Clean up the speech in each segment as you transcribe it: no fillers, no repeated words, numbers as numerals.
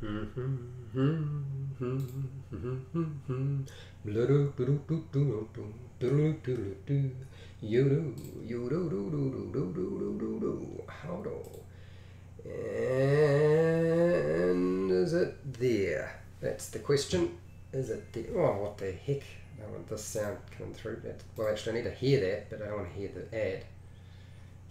And is it there? That's the question. Is it there? Oh, what the heck? I don't want this sound coming through. Well, actually, I need to hear that, but I don't want to hear the ad.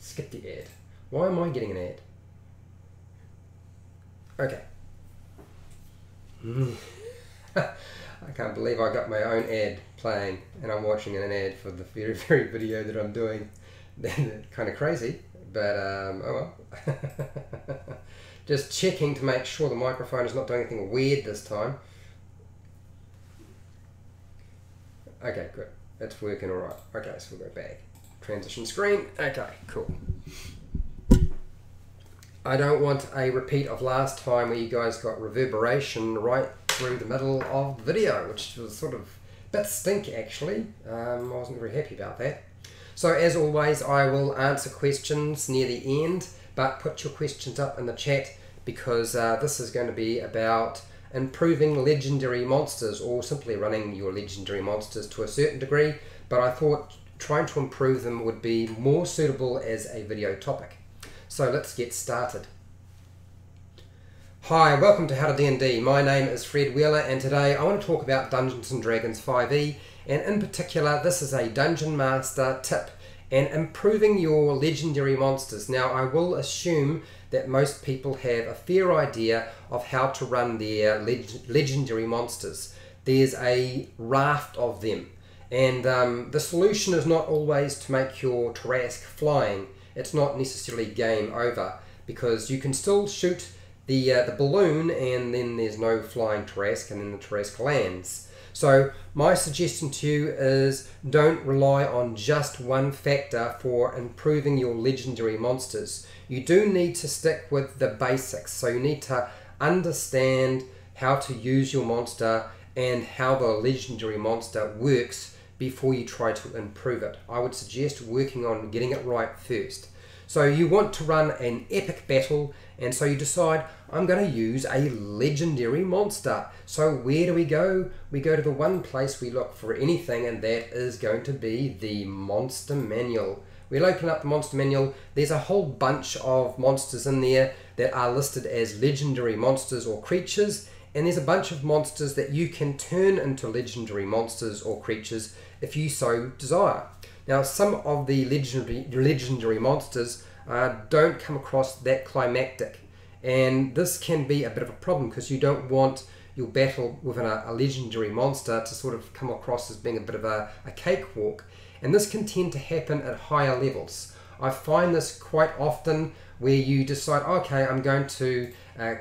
Skip the ad. Why am I getting an ad? Okay. I can't believe I got my own ad playing and I'm watching an ad for the very, very video that I'm doing. Kind of crazy, but oh well. Just checking to make sure the microphone is not doing anything weird this time. Okay, good. It's working alright. Okay, so we'll go back. Transition screen. Okay, cool. I don't want a repeat of last time where you guys got reverberation right through the middle of the video, which was sort of a bit stink actually. I wasn't very happy about that. So as always, I will answer questions near the end, but put your questions up in the chat because this is going to be about improving legendary monsters or simply running your legendary monsters to a certain degree, but I thought trying to improve them would be more suitable as a video topic. So let's get started. Hi, welcome to How to D&D. My name is Fred Wheeler and today I want to talk about Dungeons & Dragons 5e, and in particular this is a Dungeon Master tip and improving your legendary monsters. Now I will assume that most people have a fair idea of how to run their legendary monsters. There's a raft of them, and the solution is not always to make your Tarrasque flying. It's not necessarily game over because you can still shoot the balloon and then there's no flying Tarrasque and then the Tarrasque lands. So my suggestion to you is don't rely on just one factor for improving your legendary monsters. You do need to stick with the basics. So you need to understand how to use your monster and how the legendary monster works before you try to improve it. I would suggest working on getting it right first. So you want to run an epic battle, and so you decide, I'm going to use a legendary monster. So where do we go? We go to the one place we look for anything, and that is going to be the monster manual. We'll open up the monster manual. There's a whole bunch of monsters in there that are listed as legendary monsters or creatures, and there's a bunch of monsters that you can turn into legendary monsters or creatures if you so desire. Now some of the legendary monsters don't come across that climactic, and this can be a bit of a problem because you don't want your battle with a legendary monster to sort of come across as being a bit of a cakewalk, and this can tend to happen at higher levels. I find this quite often where you decide, okay, I'm going to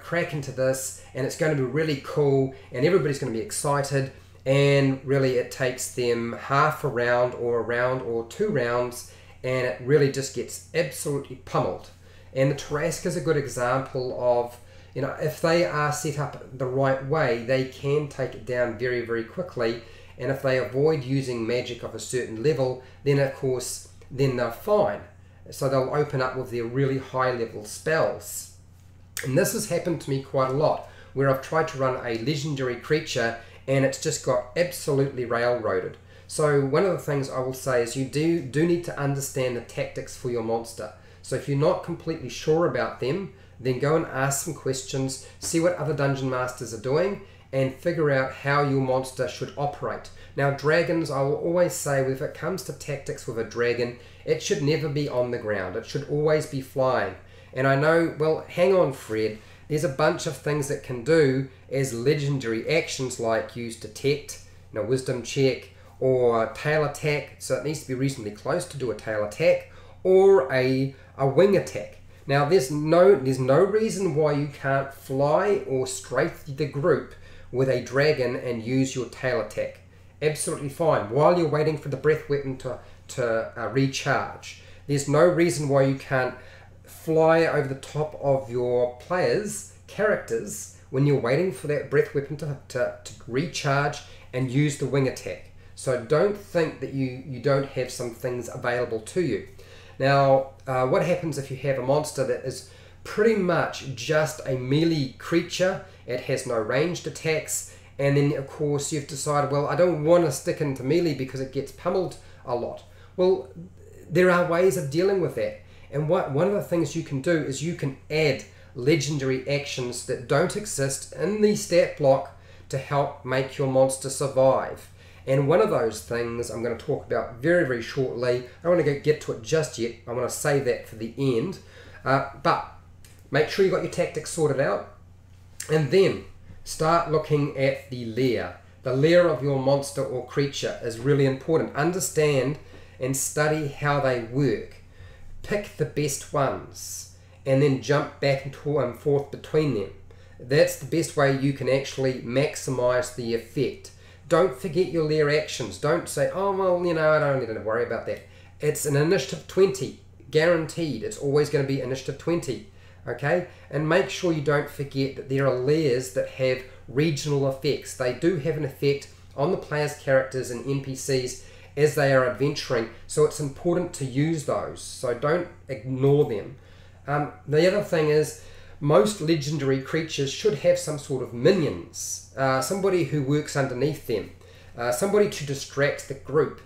crack into this and it's going to be really cool and everybody's going to be excited, and really it takes them half a round or 2 rounds and it really just gets absolutely pummeled. And the Tarrasque is a good example of, you know, if they are set up the right way, they can take it down very, very quickly, and if they avoid using magic of a certain level, then of course then they're fine. So they'll open up with their really high level spells. And this has happened to me quite a lot, where I've tried to run a legendary creature and it's just got absolutely railroaded. So one of the things I will say is you do need to understand the tactics for your monster. So if you're not completely sure about them, then go and ask some questions, see what other dungeon masters are doing, and figure out how your monster should operate. Now dragons, I will always say, if it comes to tactics with a dragon, it should never be on the ground. It should always be flying. And I know, well, hang on Fred, there's a bunch of things it can do as legendary actions, like use detect, you know, wisdom check, or tail attack, so it needs to be reasonably close to do a tail attack, or a wing attack. Now there's no reason why you can't fly or strafe the group with a dragon and use your tail attack. Absolutely fine, while you're waiting for the breath weapon to recharge. There's no reason why you can't fly over the top of your players' characters when you're waiting for that breath weapon to recharge and use the wing attack. So don't think that you don't have some things available to you. Now, what happens if you have a monster that is pretty much just a melee creature. It has no ranged attacks, and then of course you've decided, well, I don't want to stick into melee because it gets pummeled a lot. Well, there are ways of dealing with that, and one of the things you can do is you can add legendary actions that don't exist in the stat block to help make your monster survive. And one of those things I'm going to talk about very, very shortly. I don't want to get to it just yet. I want to save that for the end. But make sure you've got your tactics sorted out, and then start looking at the lair. The lair of your monster or creature is really important. Understand and study how they work. Pick the best ones and then jump back and forth between them. That's the best way you can actually maximize the effect. Don't forget your lair actions. Don't say, oh, well, you know, I don't need to worry about that. It's an initiative 20, guaranteed. It's always going to be initiative 20, okay? And make sure you don't forget that there are lairs that have regional effects. They do have an effect on the player's characters and NPCs as they are adventuring, so it's important to use those. So don't ignore them. The other thing is, most legendary creatures should have some sort of minions, somebody who works underneath them, somebody to distract the group,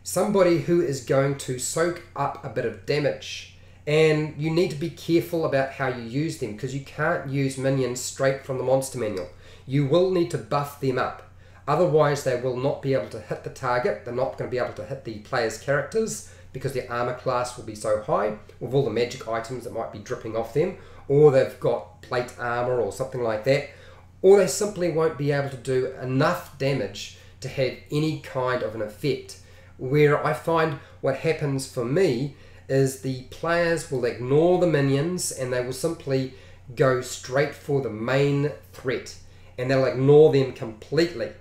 somebody who is going to soak up a bit of damage. And you need to be careful about how you use them, because you can't use minions straight from the monster manual. You will need to buff them up. Otherwise they will not be able to hit the target. They're not going to be able to hit the player's characters because their armor class will be so high with all the magic items that might be dripping off them, or they've got plate armor or something like that, or they simply won't be able to do enough damage to have any kind of an effect. Where I find what happens for me is the players will ignore the minions and they will simply go straight for the main threat, and they'll ignore them completely.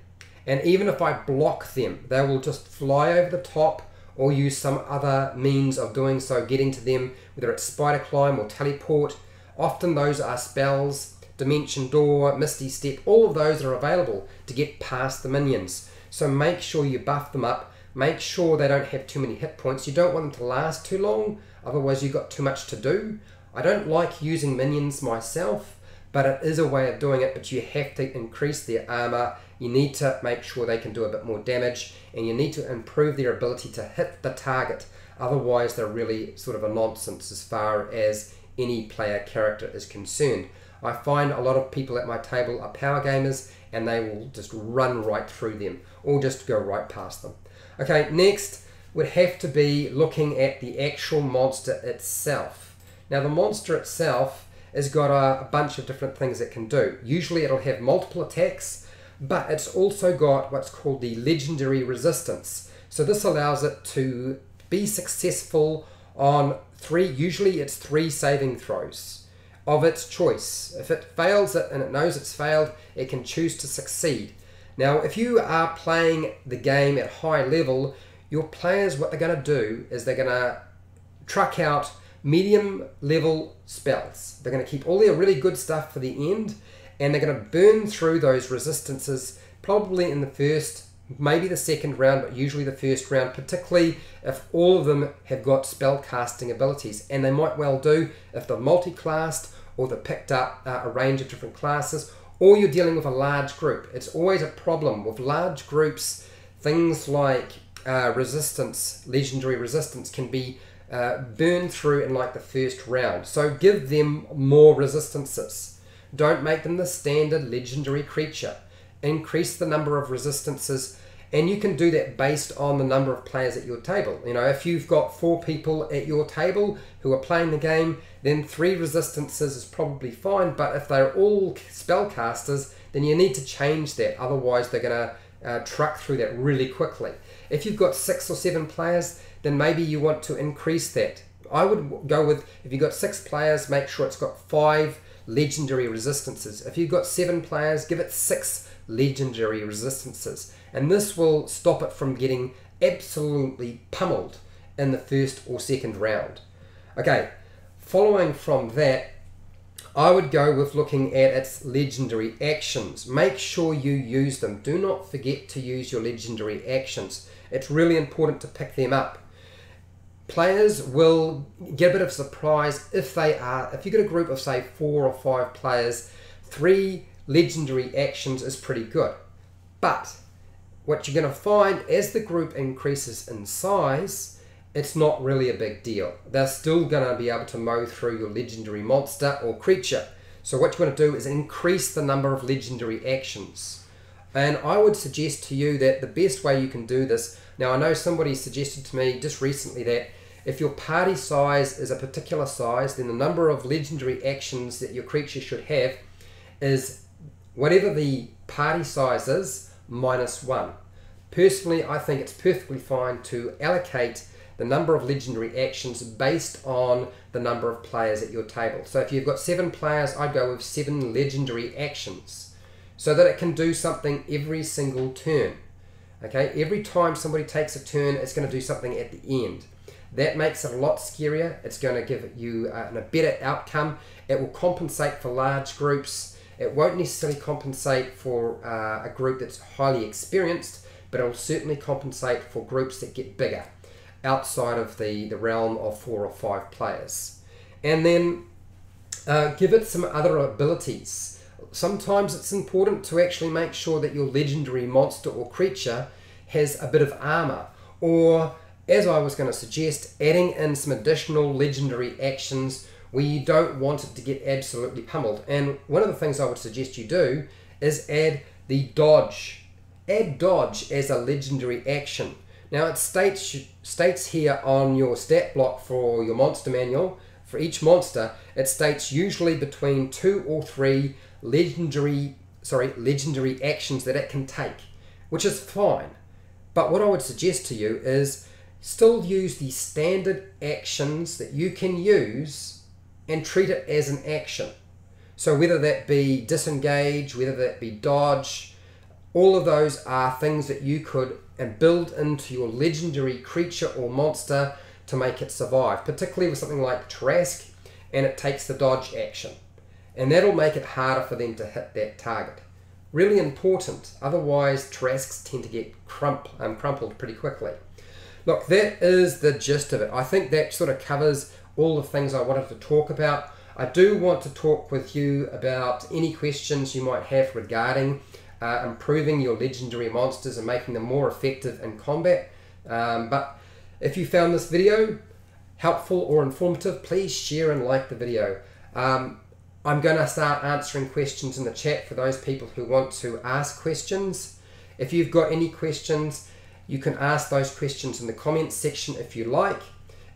And even if I block them, they will just fly over the top or use some other means of doing so, getting to them, whether it's spider climb or teleport. Often those are spells, dimension door, misty step, all of those are available to get past the minions. So make sure you buff them up, make sure they don't have too many hit points. You don't want them to last too long, otherwise you've got too much to do. I don't like using minions myself, but it is a way of doing it, but you have to increase their armor. You need to make sure they can do a bit more damage, and you need to improve their ability to hit the target. Otherwise they're really sort of a nonsense as far as any player character is concerned. I find a lot of people at my table are power gamers and they will just run right through them or just go right past them. Okay, next would have to be looking at the actual monster itself. Now the monster itself has got a bunch of different things it can do. Usually it'll have multiple attacks, but it's also got what's called the legendary resistance. So this allows it to be successful on usually it's 3 saving throws of its choice. If it fails it and it knows it's failed, it can choose to succeed. Now if you are playing the game at high level, your players, what they're going to do is they're going to truck out medium level spells. They're going to keep all their really good stuff for the end, and they're going to burn through those resistances probably in the first, maybe the second round, but usually the first round, particularly if all of them have got spell casting abilities, and they might well do if they're multi-classed or they've picked up a range of different classes, or you're dealing with a large group. It's always a problem with large groups. Things like resistance, legendary resistance, can be burned through in like the first round. So give them more resistances. Don't make them the standard legendary creature. Increase the number of resistances, and you can do that based on the number of players at your table. You know, if you've got 4 people at your table who are playing the game, then 3 resistances is probably fine, but if they're all spellcasters, then you need to change that, otherwise they're going to truck through that really quickly. If you've got 6 or 7 players, then maybe you want to increase that. I would go with, if you've got 6 players, make sure it's got 5 legendary resistances. If you've got 7 players, give it 6 legendary resistances, and this will stop it from getting absolutely pummeled in the first or second round. Okay, following from that, I would go with looking at its legendary actions. Make sure you use them. Do not forget to use your legendary actions. It's really important to pick them up. players will get a bit of surprise if you get a group of say 4 or 5 players, 3 legendary actions is pretty good. But what you're going to find as the group increases in size, it's not really a big deal. They're still going to be able to mow through your legendary monster or creature. So what you want to do is increase the number of legendary actions. And I would suggest to you that the best way you can do this, now I know somebody suggested to me just recently that if your party size is a particular size, then the number of legendary actions that your creature should have is whatever the party size is, -1. Personally, I think it's perfectly fine to allocate the number of legendary actions based on the number of players at your table. So if you've got 7 players, I'd go with 7 legendary actions, so that it can do something every single turn. Okay, every time somebody takes a turn, it's going to do something at the end. That makes it a lot scarier. It's going to give you a better outcome. It will compensate for large groups. It won't necessarily compensate for a group that's highly experienced, but it will certainly compensate for groups that get bigger, outside of the realm of 4 or 5 players. And then give it some other abilities. Sometimes it's important to actually make sure that your legendary monster or creature has a bit of armor, or as I was going to suggest, adding in some additional legendary actions where you don't want it to get absolutely pummeled. And one of the things I would suggest you do is add the dodge. Add dodge as a legendary action. Now it states here on your stat block for your monster manual, for each monster, it states usually between 2 or 3 legendary actions that it can take, which is fine. But what I would suggest to you is still use the standard actions that you can use and treat it as an action. So whether that be disengage, whether that be dodge, all of those are things that you could build into your legendary creature or monster to make it survive, particularly with something like Trask, and it takes the dodge action. And that'll make it harder for them to hit that target. Really important, otherwise Trasks tend to get crumpled pretty quickly. Look, that is the gist of it. I think that sort of covers all the things I wanted to talk about. I do want to talk with you about any questions you might have regarding improving your legendary monsters and making them more effective in combat. But if you found this video helpful or informative, please share and like the video. I'm going to start answering questions in the chat for those people who want to ask questions. If you've got any questions, you can ask those questions in the comments section if you like.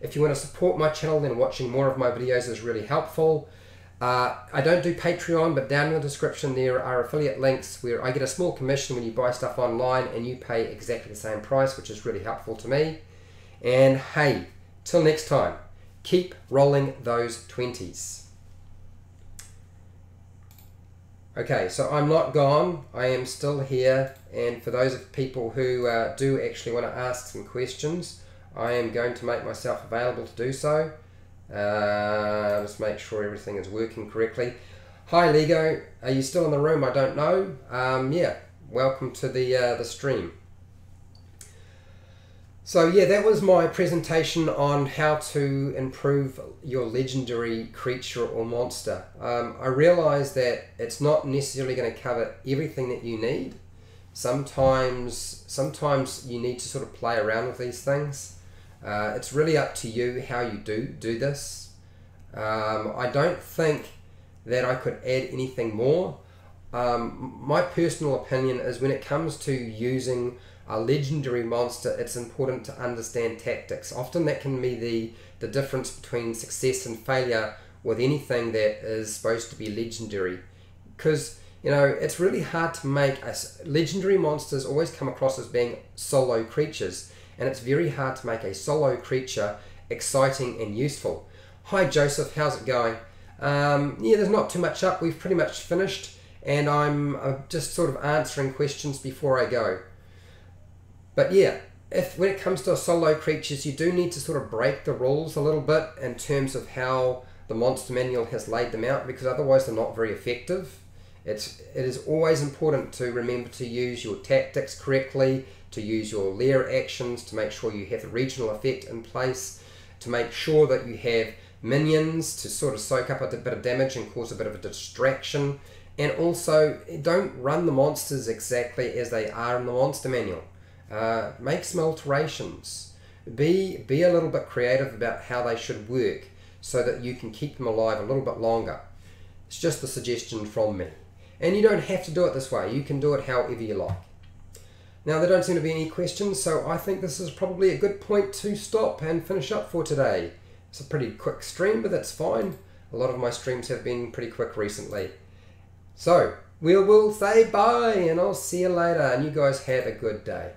If you want to support my channel, then watching more of my videos is really helpful. I don't do Patreon, but down in the description there are affiliate links where I get a small commission when you buy stuff online and you pay exactly the same price, which is really helpful to me. And hey, till next time, keep rolling those 20s. Okay, so I'm not gone, I am still here, and for those of people who do actually want to ask some questions, I am going to make myself available to do so. Just make sure everything is working correctly. Hi Lego, are you still in the room? I don't know. Yeah, welcome to the stream. So yeah, that was my presentation on how to improve your legendary creature or monster. I realize that it's not necessarily going to cover everything that you need. Sometimes you need to sort of play around with these things. It's really up to you how you do this. I don't think that I could add anything more. My personal opinion is when it comes to using a legendary monster, it's important to understand tactics. Often that can be the difference between success and failure with anything that is supposed to be legendary. Because, you know, it's really hard to make legendary monsters always come across as being solo creatures, and it's very hard to make a solo creature exciting and useful. Hi Joseph, how's it going? Yeah, there's not too much up. We've pretty much finished, and I'm just sort of answering questions before I go. But yeah, when it comes to solo creatures, you do need to sort of break the rules a little bit in terms of how the monster manual has laid them out, because otherwise they're not very effective. It is always important to remember to use your tactics correctly, to use your lair actions to make sure you have the regional effect in place. to make sure that you have minions to sort of soak up a bit of damage and cause a bit of a distraction. And also, don't run the monsters exactly as they are in the monster manual. Make some alterations. Be a little bit creative about how they should work so that you can keep them alive a little bit longer. It's just a suggestion from me. And you don't have to do it this way. You can do it however you like. Now, there don't seem to be any questions, so I think this is probably a good point to stop and finish up for today. It's a pretty quick stream, but that's fine. A lot of my streams have been pretty quick recently. So, we will say bye, and I'll see you later, and you guys have a good day.